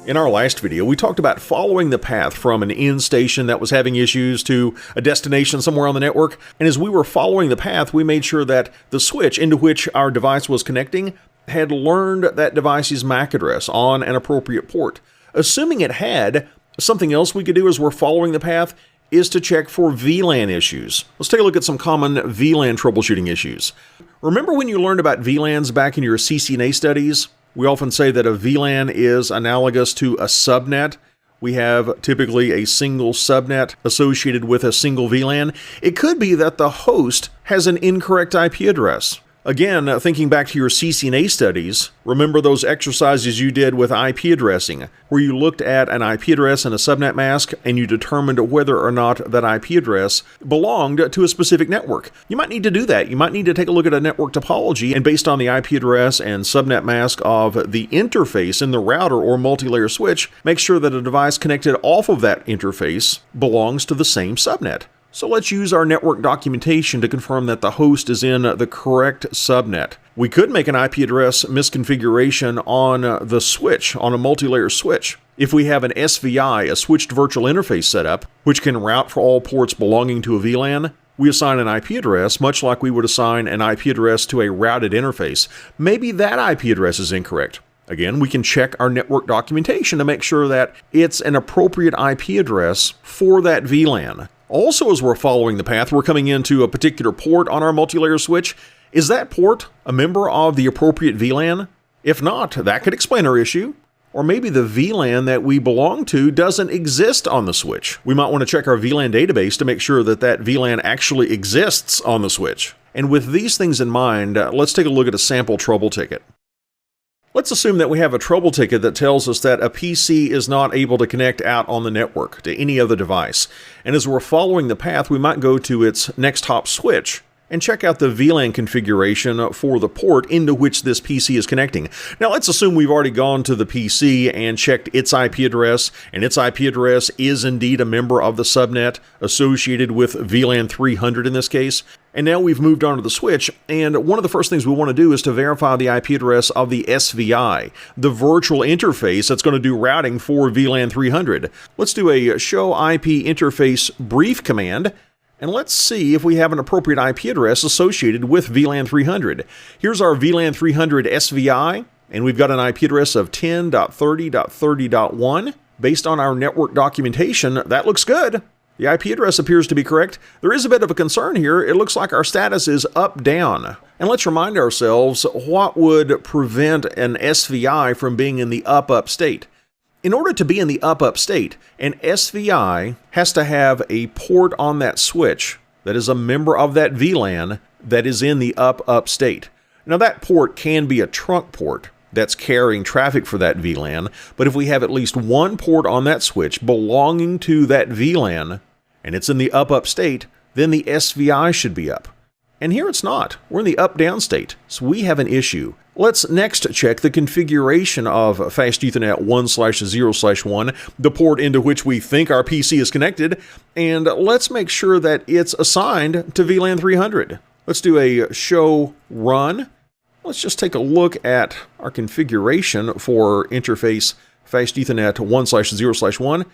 In our last video, we talked about following the path from an in station that was having issues to a destination somewhere on the network. And as we were following the path, we made sure that the switch into which our device was connecting had learned that device's MAC address on an appropriate port. Assuming it had, something else we could do as we're following the path is to check for VLAN issues. Let's take a look at some common VLAN troubleshooting issues. Remember when you learned about VLANs back in your CCNA studies? We often say that a VLAN is analogous to a subnet. We have typically a single subnet associated with a single VLAN. It could be that the host has an incorrect IP address. Again, thinking back to your CCNA studies, remember those exercises you did with IP addressing, where you looked at an IP address and a subnet mask and you determined whether or not that IP address belonged to a specific network. You might need to do that. You might need to take a look at a network topology, and based on the IP address and subnet mask of the interface in the router or multi-layer switch, make sure that a device connected off of that interface belongs to the same subnet. So let's use our network documentation to confirm that the host is in the correct subnet. We could make an IP address misconfiguration on the switch, on a multi-layer switch. If we have an SVI, a switched virtual interface setup, which can route for all ports belonging to a VLAN, we assign an IP address much like we would assign an IP address to a routed interface. Maybe that IP address is incorrect. Again, we can check our network documentation to make sure that it's an appropriate IP address for that VLAN. Also, as we're following the path, we're coming into a particular port on our multi-layer switch. Is that port a member of the appropriate VLAN? If not, that could explain our issue. Or maybe the VLAN that we belong to doesn't exist on the switch. We might want to check our VLAN database to make sure that that VLAN actually exists on the switch. And with these things in mind, let's take a look at a sample trouble ticket. Let's assume that we have a trouble ticket that tells us that a PC is not able to connect out on the network to any other device. And as we're following the path, we might go to its next hop switch and check out the VLAN configuration for the port into which this PC is connecting. Now let's assume we've already gone to the PC and checked its IP address, and its IP address is indeed a member of the subnet associated with VLAN 300 in this case. And now we've moved on to the switch, and one of the first things we want to do is to verify the IP address of the SVI, the virtual interface that's going to do routing for VLAN 300. Let's do a show IP interface brief command, and let's see if we have an appropriate IP address associated with VLAN 300. Here's our VLAN 300 SVI, and we've got an IP address of 10.30.30.1. Based on our network documentation, that looks good. The IP address appears to be correct. There is a bit of a concern here. It looks like our status is up-down. And let's remind ourselves what would prevent an SVI from being in the up-up state. In order to be in the up-up state, an SVI has to have a port on that switch that is a member of that VLAN that is in the up-up state. Now that port can be a trunk port that's carrying traffic for that VLAN, but if we have at least one port on that switch belonging to that VLAN, and it's in the up-up state, then the SVI should be up. And here it's not. We're in the up-down state, so we have an issue. Let's next check the configuration of Fast Ethernet 1/0/1, the port into which we think our PC is connected, and let's make sure that it's assigned to VLAN 300. Let's do a show run. Let's just take a look at our configuration for interface Fast Ethernet 1/0/1.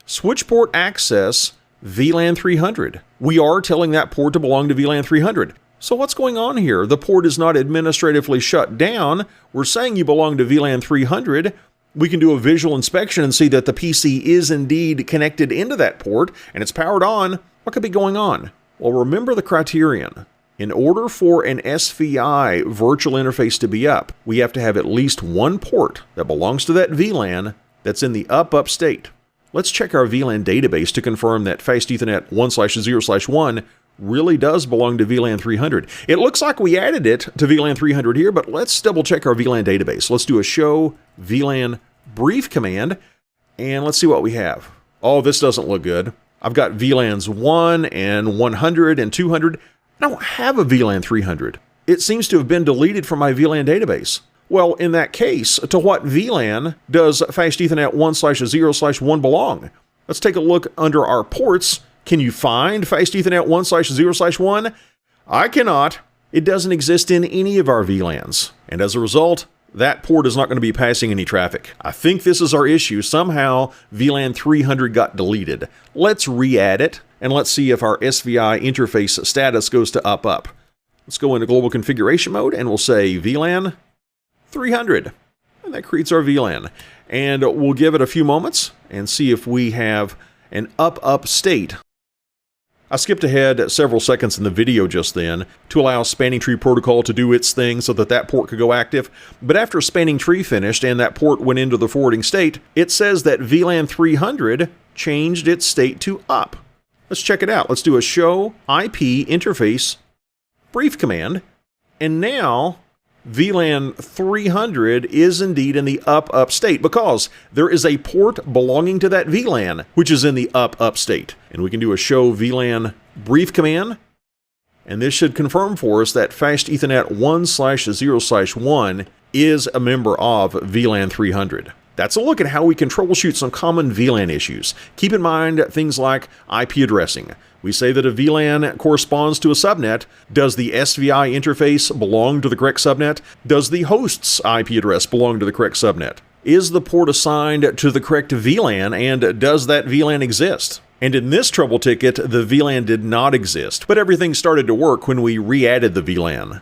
Switch port access VLAN 300. We are telling that port to belong to VLAN 300. So what's going on here? The port is not administratively shut down. We're saying you belong to VLAN 300. We can do a visual inspection and see that the PC is indeed connected into that port and it's powered on. What could be going on? Well, remember the criterion. In order for an SVI virtual interface to be up, we have to have at least one port that belongs to that VLAN that's in the up state. Let's check our VLAN database to confirm that Fast Ethernet 1/0/1 really does belong to VLAN 300. It looks like we added it to VLAN 300 here, but let's double check our VLAN database. Let's do a show VLAN brief command, and let's see what we have. Oh, this doesn't look good. I've got VLANs 1 and 100 and 200. I don't have a VLAN 300. It seems to have been deleted from my VLAN database. Well, in that case, to what VLAN does Fast Ethernet 1/0/1 belong? Let's take a look under our ports. Can you find Fast Ethernet 1/0/1? I cannot. It doesn't exist in any of our VLANs. And as a result, that port is not going to be passing any traffic. I think this is our issue. Somehow VLAN 300 got deleted. Let's re-add it, and let's see if our SVI interface status goes to up. Let's go into global configuration mode, and we'll say VLAN 300. And that creates our VLAN. And we'll give it a few moments and see if we have an up state. I skipped ahead several seconds in the video just then to allow Spanning Tree Protocol to do its thing so that port could go active. But after Spanning Tree finished and that port went into the forwarding state, it says that VLAN 300 changed its state to up. Let's check it out. Let's do a show IP interface brief command. And now VLAN 300 is indeed in the up state because there is a port belonging to that VLAN which is in the up state. And we can do a show VLAN brief command, and this should confirm for us that Fast Ethernet 1/0/1 is a member of VLAN 300. That's a look at how we can troubleshoot some common VLAN issues. Keep in mind things like IP addressing. We say that a VLAN corresponds to a subnet. Does the SVI interface belong to the correct subnet? Does the host's IP address belong to the correct subnet? Is the port assigned to the correct VLAN, and does that VLAN exist? And in this trouble ticket, the VLAN did not exist, but everything started to work when we re-added the VLAN.